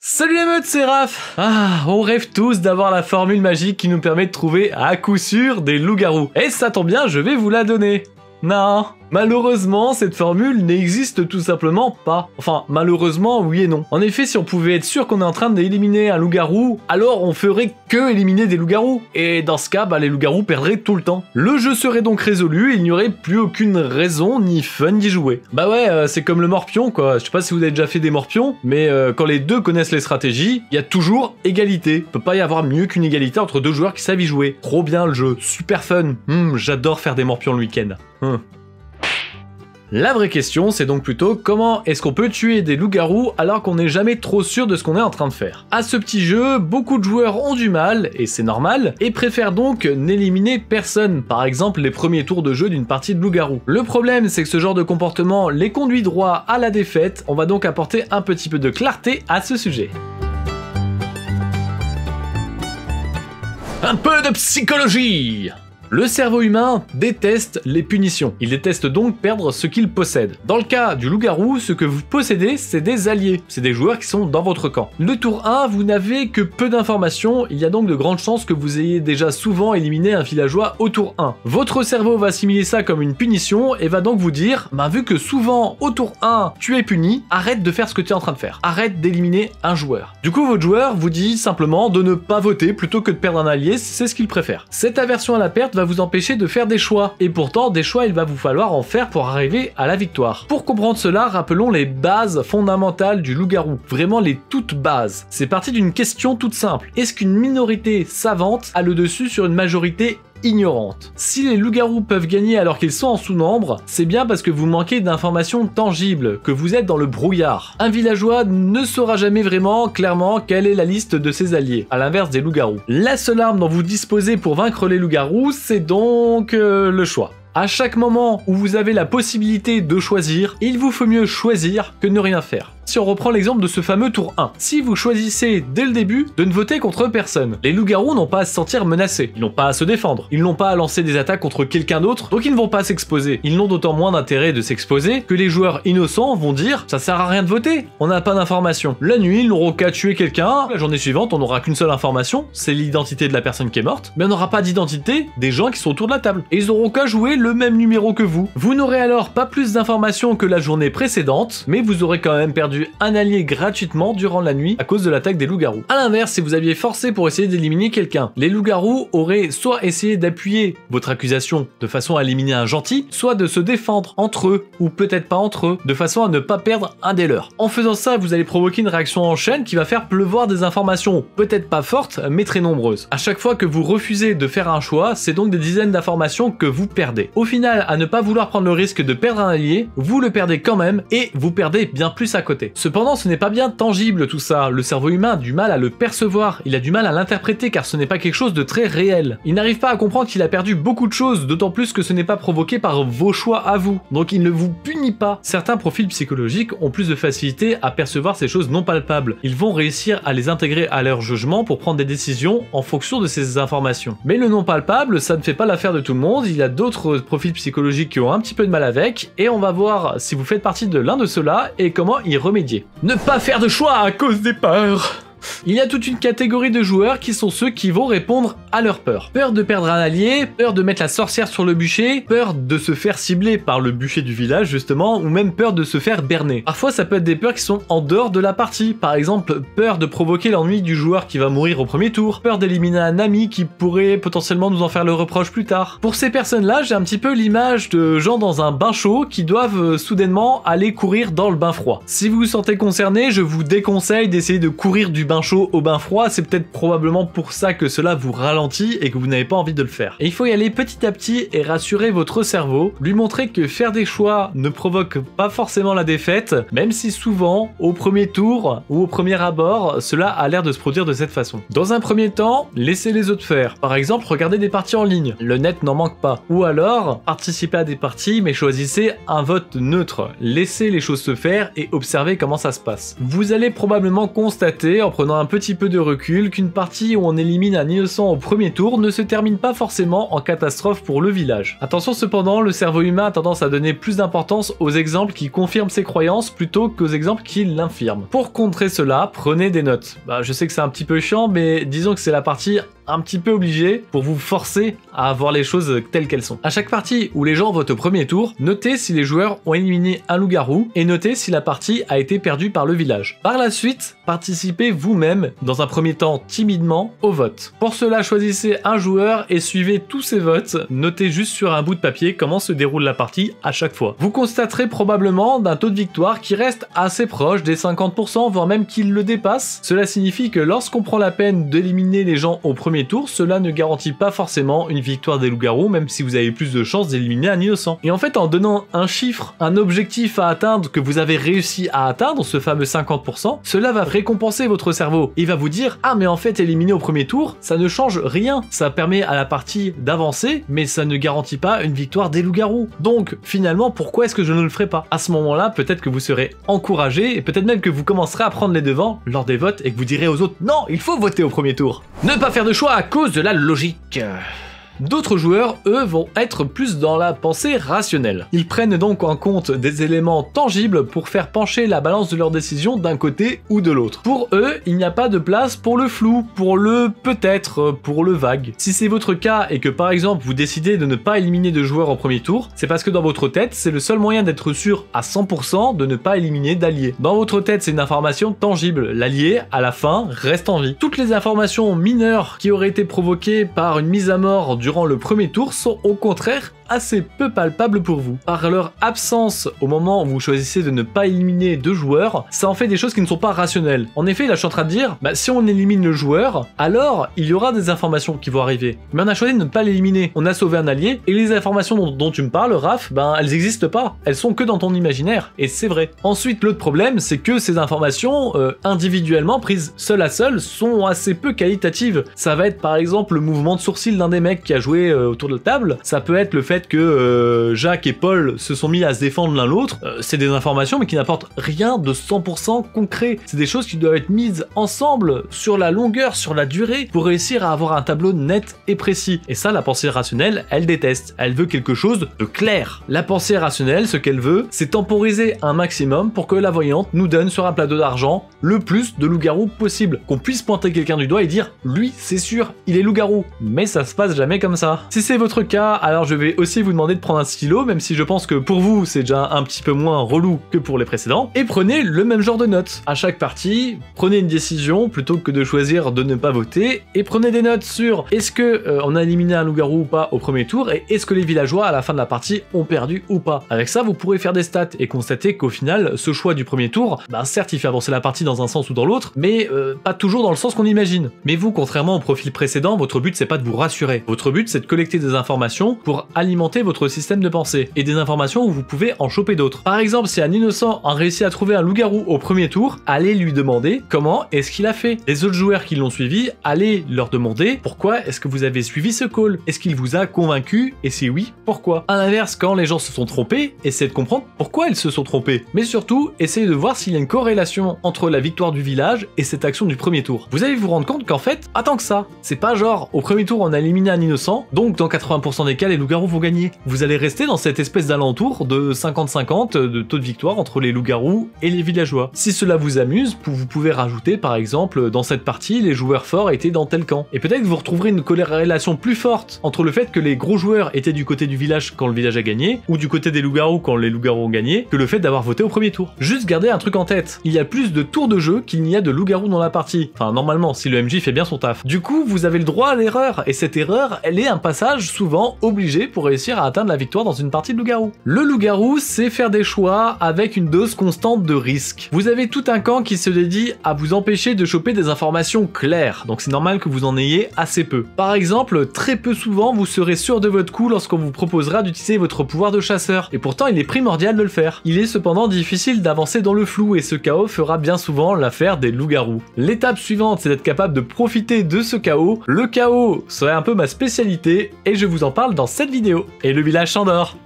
Salut les meutes, c'est Raph. On rêve tous d'avoir la formule magique qui nous permet de trouver à coup sûr des loups-garous. Et ça tombe bien, je vais vous la donner. Non, malheureusement, cette formule n'existe tout simplement pas. Enfin, malheureusement, oui et non. En effet, si on pouvait être sûr qu'on est en train d'éliminer un loup-garou, alors on ferait que éliminer des loups-garous. Et dans ce cas, les loups-garous perdraient tout le temps. Le jeu serait donc résolu et il n'y aurait plus aucune raison ni fun d'y jouer. C'est comme le morpion quoi. Je sais pas si vous avez déjà fait des morpions, mais quand les deux connaissent les stratégies, il y a toujours égalité. Il peut pas y avoir mieux qu'une égalité entre deux joueurs qui savent y jouer. Trop bien le jeu, super fun. J'adore faire des morpions le week-end. La vraie question, c'est donc plutôt comment est-ce qu'on peut tuer des loups-garous alors qu'on n'est jamais trop sûr de ce qu'on est en train de faire. À ce petit jeu, beaucoup de joueurs ont du mal, et c'est normal, et préfèrent donc n'éliminer personne, par exemple les premiers tours de jeu d'une partie de loup-garou. Le problème, c'est que ce genre de comportement les conduit droit à la défaite, on va donc apporter un petit peu de clarté à ce sujet. Un peu de psychologie! Le cerveau humain déteste les punitions. Il déteste donc perdre ce qu'il possède. Dans le cas du loup-garou, ce que vous possédez, c'est des alliés. C'est des joueurs qui sont dans votre camp. Le tour 1, vous n'avez que peu d'informations, il y a donc de grandes chances que vous ayez déjà souvent éliminé un villageois au tour 1. Votre cerveau va assimiler ça comme une punition et va donc vous dire, vu que souvent au tour 1, tu es puni, arrête de faire ce que tu es en train de faire. Arrête d'éliminer un joueur. Du coup, votre joueur vous dit simplement de ne pas voter plutôt que de perdre un allié, c'est ce qu'il préfère. Cette aversion à la perte va vous empêcher de faire des choix. Et pourtant, des choix, il va vous falloir en faire pour arriver à la victoire. Pour comprendre cela, rappelons les bases fondamentales du loup-garou. Vraiment les toutes bases. C'est parti d'une question toute simple. Est-ce qu'une minorité savante a le dessus sur une majorité ignorante? Si les loups-garous peuvent gagner alors qu'ils sont en sous-nombre, c'est bien parce que vous manquez d'informations tangibles, que vous êtes dans le brouillard. Un villageois ne saura jamais vraiment, clairement, quelle est la liste de ses alliés, à l'inverse des loups-garous. La seule arme dont vous disposez pour vaincre les loups-garous, c'est donc le choix. À chaque moment où vous avez la possibilité de choisir, il vous faut mieux choisir que ne rien faire. Si on reprend l'exemple de ce fameux tour 1, si vous choisissez dès le début de ne voter contre personne, les loups-garous n'ont pas à se sentir menacés, ils n'ont pas à se défendre, ils n'ont pas à lancer des attaques contre quelqu'un d'autre, donc ils ne vont pas s'exposer. Ils n'ont d'autant moins d'intérêt de s'exposer que les joueurs innocents vont dire « ça sert à rien de voter, on n'a pas d'informations ». La nuit, ils n'auront qu'à tuer quelqu'un, la journée suivante, on n'aura qu'une seule information, c'est l'identité de la personne qui est morte, mais on n'aura pas d'identité des gens qui sont autour de la table. Et ils auront qu'à jouer le même numéro que vous. Vous n'aurez alors pas plus d'informations que la journée précédente, mais vous aurez quand même perdu un allié gratuitement durant la nuit à cause de l'attaque des loups-garous. A l'inverse, si vous aviez forcé pour essayer d'éliminer quelqu'un, les loups-garous auraient soit essayé d'appuyer votre accusation de façon à éliminer un gentil, soit de se défendre entre eux, ou peut-être pas entre eux, de façon à ne pas perdre un des leurs. En faisant ça, vous allez provoquer une réaction en chaîne qui va faire pleuvoir des informations, peut-être pas fortes, mais très nombreuses. À chaque fois que vous refusez de faire un choix, c'est donc des dizaines d'informations que vous perdez. Au final, à ne pas vouloir prendre le risque de perdre un allié, vous le perdez quand même, et vous perdez bien plus à côté. Cependant, ce n'est pas bien tangible tout ça, le cerveau humain a du mal à le percevoir, il a du mal à l'interpréter car ce n'est pas quelque chose de très réel. Il n'arrive pas à comprendre qu'il a perdu beaucoup de choses, d'autant plus que ce n'est pas provoqué par vos choix à vous, donc il ne vous punit pas. Certains profils psychologiques ont plus de facilité à percevoir ces choses non palpables, ils vont réussir à les intégrer à leur jugement pour prendre des décisions en fonction de ces informations. Mais le non palpable, ça ne fait pas l'affaire de tout le monde, il y a d'autres profils psychologiques qui ont un petit peu de mal avec, et on va voir si vous faites partie de l'un de ceux-là et comment y remédier. Ne pas faire de choix à cause des peurs. Il y a toute une catégorie de joueurs qui sont ceux qui vont répondre à leur peur. Peur de perdre un allié, peur de mettre la sorcière sur le bûcher, peur de se faire cibler par le bûcher du village justement, ou même peur de se faire berner. Parfois ça peut être des peurs qui sont en dehors de la partie, par exemple peur de provoquer l'ennui du joueur qui va mourir au premier tour, peur d'éliminer un ami qui pourrait potentiellement nous en faire le reproche plus tard. Pour ces personnes-là, j'ai un petit peu l'image de gens dans un bain chaud qui doivent soudainement aller courir dans le bain froid. Si vous vous sentez concerné, je vous déconseille d'essayer de courir du bain chaud au bain froid, c'est peut-être probablement pour ça que cela vous ralentit et que vous n'avez pas envie de le faire. Et il faut y aller petit à petit et rassurer votre cerveau, lui montrer que faire des choix ne provoque pas forcément la défaite, même si souvent, au premier tour ou au premier abord, cela a l'air de se produire de cette façon. Dans un premier temps, laissez les autres faire. Par exemple, regardez des parties en ligne, le net n'en manque pas. Ou alors, participez à des parties mais choisissez un vote neutre. Laissez les choses se faire et observez comment ça se passe. Vous allez probablement constater, en prenant un petit peu de recul, qu'une partie où on élimine un innocent au premier tour ne se termine pas forcément en catastrophe pour le village. Attention cependant, le cerveau humain a tendance à donner plus d'importance aux exemples qui confirment ses croyances plutôt qu'aux exemples qui l'infirment. Pour contrer cela, prenez des notes. Je sais que c'est un petit peu chiant, mais disons que c'est la partie un petit peu obligée pour vous forcer à voir les choses telles qu'elles sont. À chaque partie où les gens votent au premier tour, notez si les joueurs ont éliminé un loup-garou et notez si la partie a été perdue par le village. Par la suite, participez vous-même, dans un premier temps timidement, au vote. Pour cela, choisissez un joueur et suivez tous ses votes. Notez juste sur un bout de papier comment se déroule la partie à chaque fois. Vous constaterez probablement d'un taux de victoire qui reste assez proche des 50%, voire même qu'il le dépasse. Cela signifie que lorsqu'on prend la peine d'éliminer les gens au premier tour, cela ne garantit pas forcément une victoire des loups-garous, même si vous avez plus de chances d'éliminer un innocent. Et en fait, en donnant un chiffre, un objectif à atteindre que vous avez réussi à atteindre, ce fameux 50%, cela va récompenser votre cerveau. Il va vous dire « Ah mais en fait, éliminer au premier tour, ça ne change rien. Ça permet à la partie d'avancer, mais ça ne garantit pas une victoire des loups-garous. Donc, finalement, pourquoi est-ce que je ne le ferai pas ?» À ce moment-là, peut-être que vous serez encouragé, et peut-être même que vous commencerez à prendre les devants lors des votes, et que vous direz aux autres « Non, il faut voter au premier tour !» Ne pas faire de choix à cause de la logique. D'autres joueurs, eux, vont être plus dans la pensée rationnelle. Ils prennent donc en compte des éléments tangibles pour faire pencher la balance de leur décision d'un côté ou de l'autre. Pour eux, il n'y a pas de place pour le flou, pour le peut-être, pour le vague. Si c'est votre cas et que par exemple vous décidez de ne pas éliminer de joueurs au premier tour, c'est parce que dans votre tête, c'est le seul moyen d'être sûr à 100% de ne pas éliminer d'alliés. Dans votre tête, c'est une information tangible. L'allié, à la fin, reste en vie. Toutes les informations mineures qui auraient été provoquées par une mise à mort durant le premier tour sont au contraire assez peu palpables pour vous. Par leur absence au moment où vous choisissez de ne pas éliminer deux joueurs, ça en fait des choses qui ne sont pas rationnelles. En effet, là je suis en train de dire, si on élimine le joueur, alors il y aura des informations qui vont arriver. Mais on a choisi de ne pas l'éliminer. On a sauvé un allié, et les informations dont tu me parles, Raph, elles n'existent pas. Elles sont que dans ton imaginaire, et c'est vrai. Ensuite, l'autre problème, c'est que ces informations, individuellement, prises seule à seule, sont assez peu qualitatives. Ça va être par exemple le mouvement de sourcil d'un des mecs qui a joué autour de la table, ça peut être le fait que Jacques et Paul se sont mis à se défendre l'un l'autre, c'est des informations mais qui n'apportent rien de 100% concret. C'est des choses qui doivent être mises ensemble sur la longueur, sur la durée, pour réussir à avoir un tableau net et précis. Et ça, la pensée rationnelle, elle déteste. Elle veut quelque chose de clair. La pensée rationnelle, ce qu'elle veut, c'est temporiser un maximum pour que la voyante nous donne sur un plateau d'argent le plus de loups-garous possible. Qu'on puisse pointer quelqu'un du doigt et dire « Lui, c'est sûr, il est loup-garou ». Mais ça se passe jamais comme ça. Si c'est votre cas, alors je vais aussi vous demander de prendre un stylo, même si je pense que pour vous c'est déjà un petit peu moins relou que pour les précédents, et prenez le même genre de notes. À chaque partie, prenez une décision plutôt que de choisir de ne pas voter, et prenez des notes sur est-ce que on a éliminé un loup-garou ou pas au premier tour, et est-ce que les villageois à la fin de la partie ont perdu ou pas. Avec ça, vous pourrez faire des stats et constater qu'au final, ce choix du premier tour, certes il fait avancer la partie dans un sens ou dans l'autre, mais pas toujours dans le sens qu'on imagine. Mais vous, contrairement au profil précédent, votre but c'est pas de vous rassurer. Votre but c'est de collecter des informations pour alimenter votre système de pensée, et des informations où vous pouvez en choper d'autres. Par exemple, si un innocent a réussi à trouver un loup-garou au premier tour, allez lui demander comment est-ce qu'il a fait. Les autres joueurs qui l'ont suivi, allez leur demander pourquoi est-ce que vous avez suivi ce call. Est-ce qu'il vous a convaincu, et si oui, pourquoi. À l'inverse, quand les gens se sont trompés, essayez de comprendre pourquoi ils se sont trompés. Mais surtout, essayez de voir s'il y a une corrélation entre la victoire du village et cette action du premier tour. Vous allez vous rendre compte qu'en fait, pas tant que ça. C'est pas genre, au premier tour on a éliminé un innocent, donc dans 80% des cas les loups-garous vont gagner. Vous allez rester dans cette espèce d'alentour de 50-50 de taux de victoire entre les loups-garous et les villageois. Si cela vous amuse, vous pouvez rajouter par exemple, dans cette partie, les joueurs forts étaient dans tel camp. Et peut-être que vous retrouverez une corrélation plus forte entre le fait que les gros joueurs étaient du côté du village quand le village a gagné, ou du côté des loups-garous quand les loups-garous ont gagné, que le fait d'avoir voté au premier tour. Juste gardez un truc en tête, il y a plus de tours de jeu qu'il n'y a de loups-garous dans la partie. Enfin, normalement, si le MJ fait bien son taf. Du coup, vous avez le droit à l'erreur, et cette erreur, elle est un passage souvent obligé pour réussir à atteindre la victoire dans une partie de loup-garou. Le loup-garou, c'est faire des choix avec une dose constante de risque. Vous avez tout un camp qui se dédie à vous empêcher de choper des informations claires, donc c'est normal que vous en ayez assez peu. Par exemple, très peu souvent, vous serez sûr de votre coup lorsqu'on vous proposera d'utiliser votre pouvoir de chasseur, et pourtant il est primordial de le faire. Il est cependant difficile d'avancer dans le flou, et ce chaos fera bien souvent l'affaire des loups-garous. L'étape suivante, c'est d'être capable de profiter de ce chaos. Le chaos serait un peu ma spécialité, et je vous en parle dans cette vidéo. Et le village s'endort.